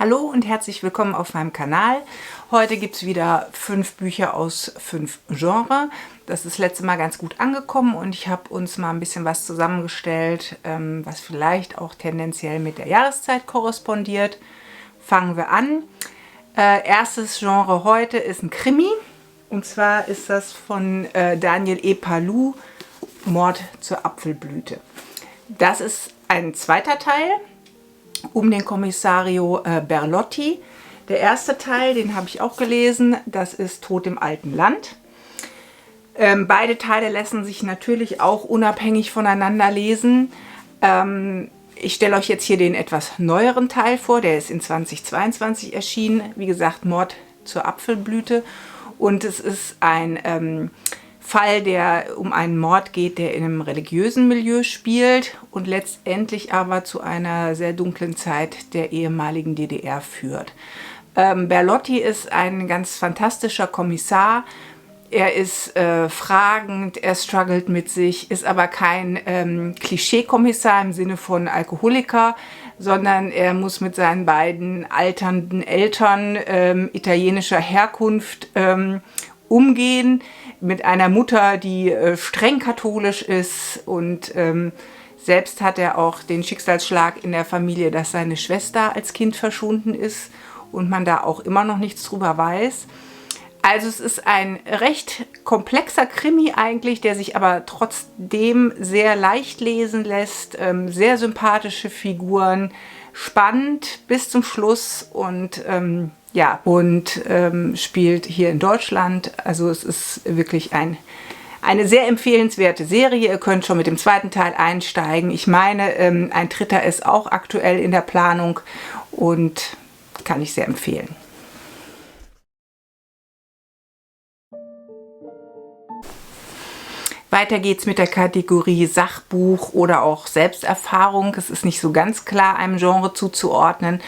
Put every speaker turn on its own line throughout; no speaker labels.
Hallo und herzlich willkommen auf meinem Kanal. Heute gibt es wieder 5 Bücher aus 5 Genres. Das ist das letzte Mal ganz gut angekommen und ich habe uns mal ein bisschen was zusammengestellt, was vielleicht auch tendenziell mit der Jahreszeit korrespondiert. Fangen wir an. Erstes Genre heute ist ein Krimi. Und zwar ist das von Daniel E. Palou, Mord zur Apfelblüte. Das ist ein zweiter Teil um den Kommissario Berlotti. Der erste Teil, den habe ich auch gelesen, das ist Tod im alten Land. Beide Teile lassen sich natürlich auch unabhängig voneinander lesen. Ich stelle euch jetzt hier den etwas neueren Teil vor, der ist in 2022 erschienen. Wie gesagt, Mord zur Apfelblüte. Und es ist ein Fall, der um einen Mord geht, der in einem religiösen Milieu spielt und letztendlich aber zu einer sehr dunklen Zeit der ehemaligen DDR führt. Berlotti ist ein ganz fantastischer Kommissar. Er ist fragend, er struggelt mit sich, ist aber kein Klischee-Kommissar im Sinne von Alkoholiker, sondern er muss mit seinen beiden alternden Eltern italienischer Herkunft umgehen, mit einer Mutter, die streng katholisch ist und selbst hat er auch den Schicksalsschlag in der Familie, dass seine Schwester als Kind verschwunden ist und man da auch immer noch nichts drüber weiß. Also es ist ein recht komplexer Krimi eigentlich, der sich aber trotzdem sehr leicht lesen lässt, sehr sympathische Figuren, spannend bis zum Schluss und spielt hier in Deutschland. Also es ist wirklich eine sehr empfehlenswerte Serie. Ihr könnt schon mit dem zweiten Teil einsteigen. Ich meine, ein dritter ist auch aktuell in der Planung und kann ich sehr empfehlen. Weiter geht's mit der Kategorie Sachbuch oder auch Selbsterfahrung. Es ist nicht so ganz klar einem Genre zuzuordnen.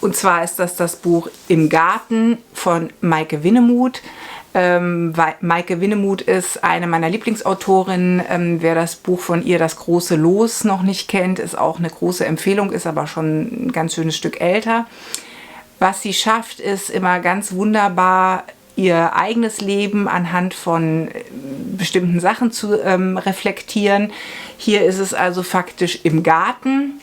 Und zwar ist das Buch Im Garten von Maike Winnemuth. Maike Winnemuth ist eine meiner Lieblingsautorinnen. Wer das Buch von ihr, Das große Los, noch nicht kennt, ist auch eine große Empfehlung, ist aber schon ein ganz schönes Stück älter. Was sie schafft, ist immer ganz wunderbar, ihr eigenes Leben anhand von bestimmten Sachen zu reflektieren. Hier ist es also faktisch im Garten.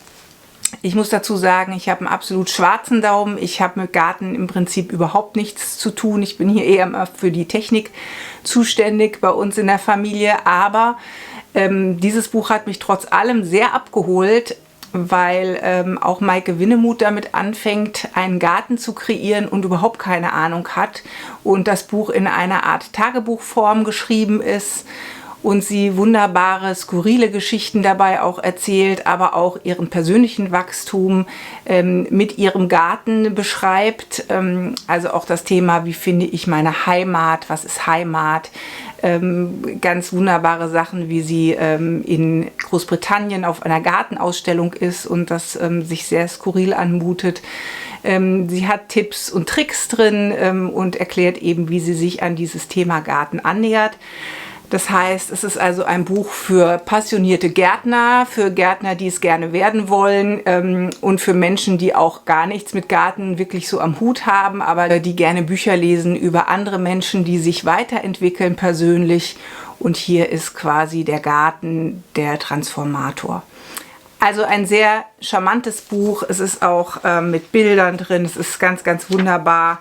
Ich muss dazu sagen, ich habe einen absolut schwarzen Daumen. Ich habe mit Garten im Prinzip überhaupt nichts zu tun. Ich bin hier eher mal für die Technik zuständig bei uns in der Familie. Aber dieses Buch hat mich trotz allem sehr abgeholt, weil auch Maike Winnemuth damit anfängt, einen Garten zu kreieren und überhaupt keine Ahnung hat und das Buch in einer Art Tagebuchform geschrieben ist und sie wunderbare, skurrile Geschichten dabei auch erzählt, aber auch ihren persönlichen Wachstum mit ihrem Garten beschreibt. Also auch das Thema, wie finde ich meine Heimat, was ist Heimat? Ganz wunderbare Sachen, wie sie in Großbritannien auf einer Gartenausstellung ist und das sich sehr skurril anmutet. Sie hat Tipps und Tricks drin und erklärt eben, wie sie sich an dieses Thema Garten annähert. Das heißt, es ist also ein Buch für passionierte Gärtner, für Gärtner, die es gerne werden wollen und für Menschen, die auch gar nichts mit Garten wirklich so am Hut haben, aber die gerne Bücher lesen über andere Menschen, die sich weiterentwickeln persönlich. Und hier ist quasi der Garten der Transformator. Also ein sehr charmantes Buch. Es ist auch mit Bildern drin. Es ist ganz, ganz wunderbar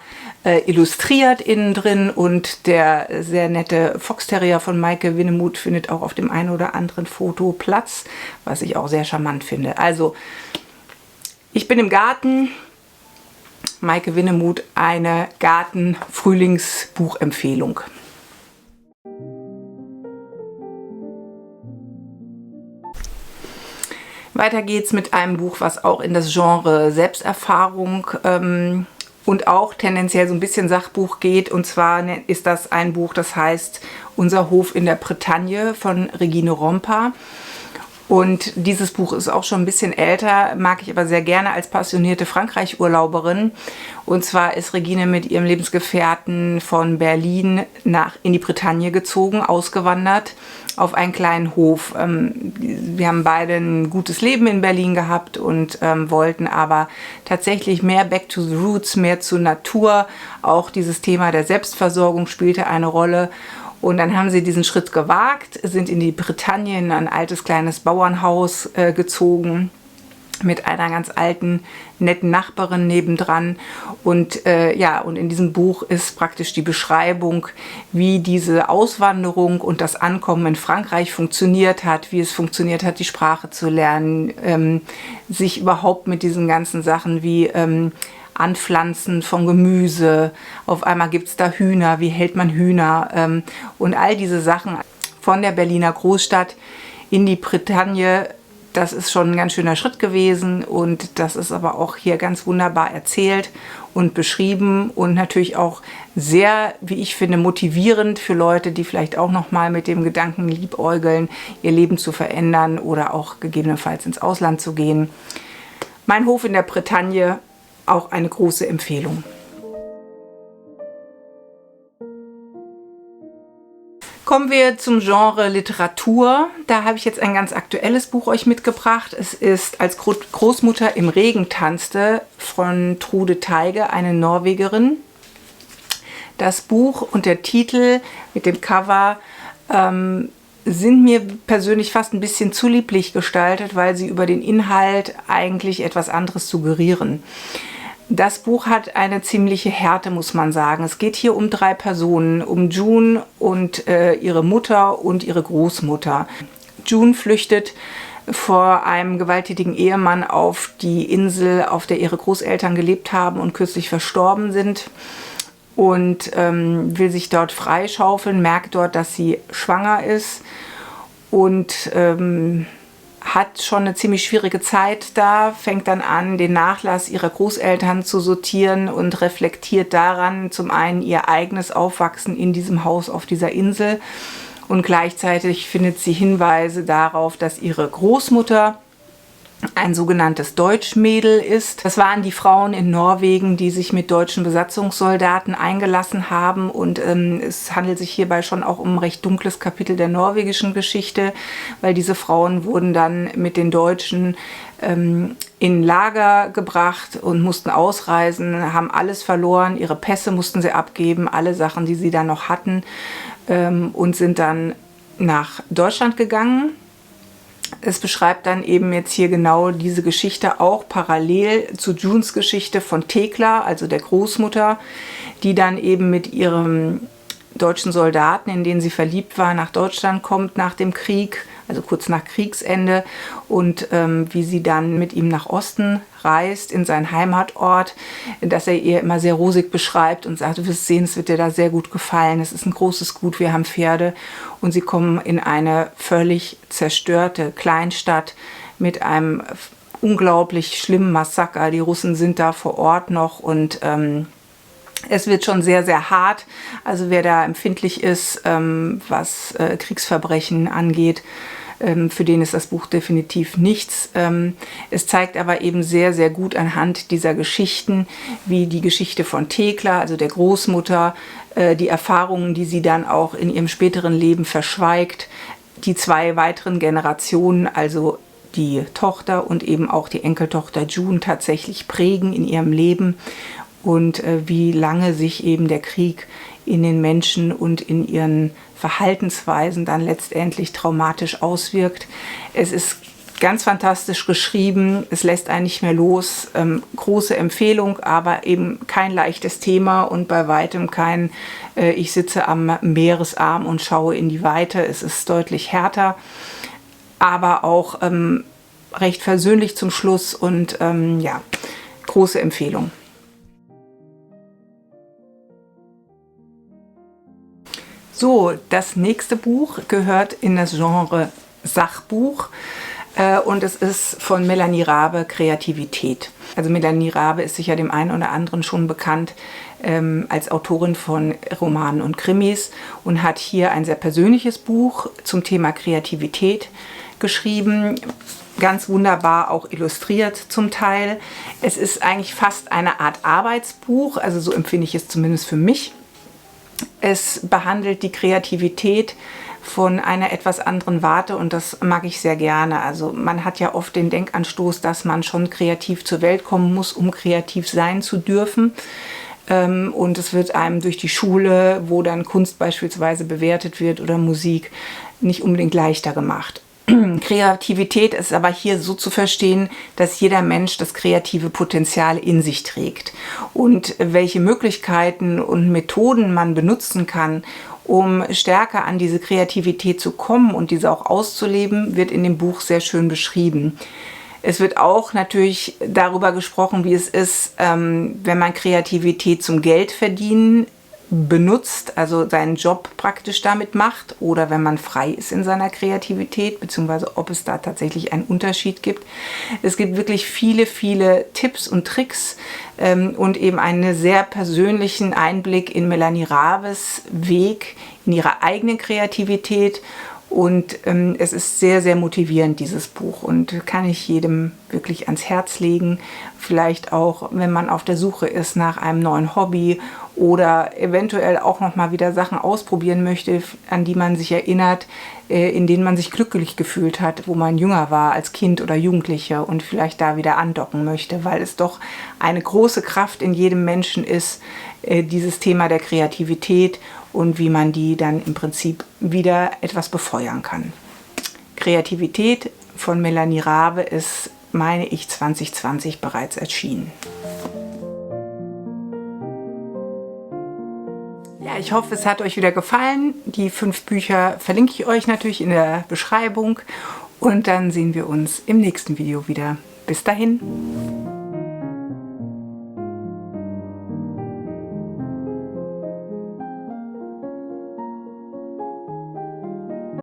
illustriert innen drin. Und der sehr nette Foxterrier von Maike Winnemuth findet auch auf dem einen oder anderen Foto Platz, was ich auch sehr charmant finde. Also, ich bin im Garten. Maike Winnemuth, eine Garten-Frühlingsbuchempfehlung. Weiter geht's mit einem Buch, was auch in das Genre Selbsterfahrung und auch tendenziell so ein bisschen Sachbuch geht. Und zwar ist das ein Buch, das heißt Unser Hof in der Bretagne von Regine Rompa. Und dieses Buch ist auch schon ein bisschen älter, mag ich aber sehr gerne als passionierte Frankreich-Urlauberin. Und zwar ist Regine mit ihrem Lebensgefährten von Berlin in die Bretagne gezogen, ausgewandert auf einen kleinen Hof. Wir haben beide ein gutes Leben in Berlin gehabt und wollten aber tatsächlich mehr back to the roots, mehr zur Natur. Auch dieses Thema der Selbstversorgung spielte eine Rolle. Und dann haben sie diesen Schritt gewagt, sind in die Bretagne, in ein altes kleines Bauernhaus gezogen mit einer ganz alten, netten Nachbarin nebendran. Und und in diesem Buch ist praktisch die Beschreibung, wie diese Auswanderung und das Ankommen in Frankreich funktioniert hat, wie es funktioniert hat, die Sprache zu lernen, sich überhaupt mit diesen ganzen Sachen wie Anpflanzen von Gemüse, auf einmal gibt es da Hühner, wie hält man Hühner und all diese Sachen von der Berliner Großstadt in die Bretagne, das ist schon ein ganz schöner Schritt gewesen und das ist aber auch hier ganz wunderbar erzählt und beschrieben und natürlich auch sehr, wie ich finde, motivierend für Leute, die vielleicht auch nochmal mit dem Gedanken liebäugeln, ihr Leben zu verändern oder auch gegebenenfalls ins Ausland zu gehen. Mein Hof in der Bretagne, auch eine große Empfehlung. Kommen wir zum Genre Literatur. Da habe ich jetzt ein ganz aktuelles Buch euch mitgebracht. Es ist Als Großmutter im Regen tanzte von Trude Teige, eine Norwegerin. Das Buch und der Titel mit dem Cover sind mir persönlich fast ein bisschen zu lieblich gestaltet, weil sie über den Inhalt eigentlich etwas anderes suggerieren. Das Buch hat eine ziemliche Härte, muss man sagen. Es geht hier um 3 Personen, um June und ihre Mutter und ihre Großmutter. June flüchtet vor einem gewalttätigen Ehemann auf die Insel, auf der ihre Großeltern gelebt haben und kürzlich verstorben sind. Und will sich dort freischaufeln, merkt dort, dass sie schwanger ist und hat schon eine ziemlich schwierige Zeit da, fängt dann an, den Nachlass ihrer Großeltern zu sortieren und reflektiert daran zum einen ihr eigenes Aufwachsen in diesem Haus auf dieser Insel und gleichzeitig findet sie Hinweise darauf, dass ihre Großmutter ein sogenanntes Deutschmädel ist. Das waren die Frauen in Norwegen, die sich mit deutschen Besatzungssoldaten eingelassen haben und es handelt sich hierbei schon auch um ein recht dunkles Kapitel der norwegischen Geschichte, weil diese Frauen wurden dann mit den Deutschen in Lager gebracht und mussten ausreisen, haben alles verloren, ihre Pässe mussten sie abgeben, alle Sachen, die sie dann noch hatten und sind dann nach Deutschland gegangen. Es beschreibt dann eben jetzt hier genau diese Geschichte auch parallel zu Junes Geschichte von Thekla, also der Großmutter, die dann eben mit ihrem deutschen Soldaten, in den sie verliebt war, nach Deutschland kommt nach dem Krieg, also kurz nach Kriegsende und wie sie dann mit ihm nach Osten reist, in seinen Heimatort, dass er ihr immer sehr rosig beschreibt und sagt, du wirst sehen, es wird dir da sehr gut gefallen, es ist ein großes Gut, wir haben Pferde und sie kommen in eine völlig zerstörte Kleinstadt mit einem unglaublich schlimmen Massaker, die Russen sind da vor Ort noch und es wird schon sehr, sehr hart. Also wer da empfindlich ist, was Kriegsverbrechen angeht, für den ist das Buch definitiv nichts. Es zeigt aber eben sehr, sehr gut anhand dieser Geschichten, wie die Geschichte von Thekla, also der Großmutter, die Erfahrungen, die sie dann auch in ihrem späteren Leben verschweigt, die 2 weiteren Generationen, also die Tochter und eben auch die Enkeltochter June tatsächlich prägen in ihrem Leben. Und wie lange sich eben der Krieg in den Menschen und in ihren Verhaltensweisen dann letztendlich traumatisch auswirkt. Es ist ganz fantastisch geschrieben, es lässt einen nicht mehr los. Große Empfehlung, aber eben kein leichtes Thema und bei weitem kein ich sitze am Meeresarm und schaue in die Weite. Es ist deutlich härter, aber auch recht versöhnlich zum Schluss und ja, große Empfehlung. So, das nächste Buch gehört in das Genre Sachbuch und es ist von Melanie Rabe, Kreativität. Also Melanie Rabe ist sicher dem einen oder anderen schon bekannt als Autorin von Romanen und Krimis und hat hier ein sehr persönliches Buch zum Thema Kreativität geschrieben, ganz wunderbar auch illustriert zum Teil. Es ist eigentlich fast eine Art Arbeitsbuch, also so empfinde ich es zumindest für mich. Es behandelt die Kreativität von einer etwas anderen Warte und das mag ich sehr gerne. Also man hat ja oft den Denkanstoß, dass man schon kreativ zur Welt kommen muss, um kreativ sein zu dürfen. Und es wird einem durch die Schule, wo dann Kunst beispielsweise bewertet wird oder Musik, nicht unbedingt leichter gemacht. Kreativität ist aber hier so zu verstehen, dass jeder Mensch das kreative Potenzial in sich trägt. Und welche Möglichkeiten und Methoden man benutzen kann, um stärker an diese Kreativität zu kommen und diese auch auszuleben, wird in dem Buch sehr schön beschrieben. Es wird auch natürlich darüber gesprochen, wie es ist, wenn man Kreativität zum Geldverdienen benutzt, also seinen Job praktisch damit macht oder wenn man frei ist in seiner Kreativität, beziehungsweise ob es da tatsächlich einen Unterschied gibt. Es gibt wirklich viele, viele Tipps und Tricks und eben einen sehr persönlichen Einblick in Melanie Raves Weg, in ihre eigene Kreativität. Und es ist sehr, sehr motivierend, dieses Buch, und kann ich jedem wirklich ans Herz legen. Vielleicht auch, wenn man auf der Suche ist nach einem neuen Hobby oder eventuell auch noch mal wieder Sachen ausprobieren möchte, an die man sich erinnert, in denen man sich glücklich gefühlt hat, wo man jünger war als Kind oder Jugendlicher und vielleicht da wieder andocken möchte, weil es doch eine große Kraft in jedem Menschen ist, dieses Thema der Kreativität und wie man die dann im Prinzip wieder etwas befeuern kann. Kreativität von Melanie Rave ist, meine ich, 2020 bereits erschienen. Ja, ich hoffe, es hat euch wieder gefallen. Die 5 Bücher verlinke ich euch natürlich in der Beschreibung und dann sehen wir uns im nächsten Video wieder. Bis dahin!